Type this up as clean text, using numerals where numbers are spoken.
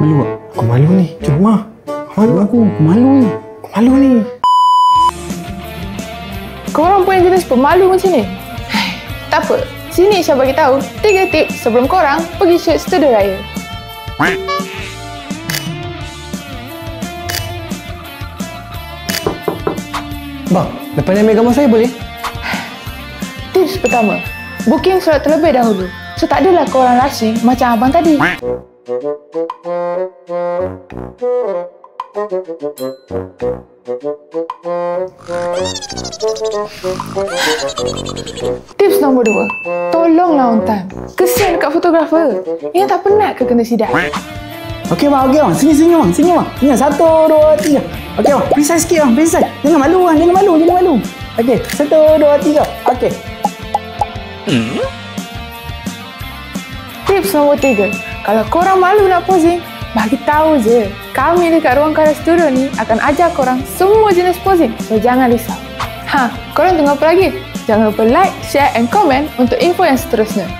Malu tak? Aku malu ni. Cuma. Malu aku malu ni. Aku malu ni. Korang pun yang jenis pemalu macam ni? Tak apa. Sini Syah bagi tahu 3 tips sebelum korang pergi shoot studio raya. Bang, lepas ni ambil gambar saya boleh? Tips pertama, booking slot terlebih dahulu. So tak adalah korang rushing macam abang tadi. Tips nombor 2, tolonglah on time. Kesian dekat fotografer. Yang tak penat ke kena sidak? Okey bang, Sini bang. Sini 1, 2, 3. Okey bang, precise sikit bang, precise. Jangan malu. Okey, 1, 2, 3. Okey. Tips nombor 3, kalau korang malu nak posing, bagi tahu je. Kami dekat Ruang Karya Studio ni akan ajar korang semua jenis posing. So jangan risau. Korang tunggu apa lagi? Jangan lupa like, share and komen untuk info yang seterusnya.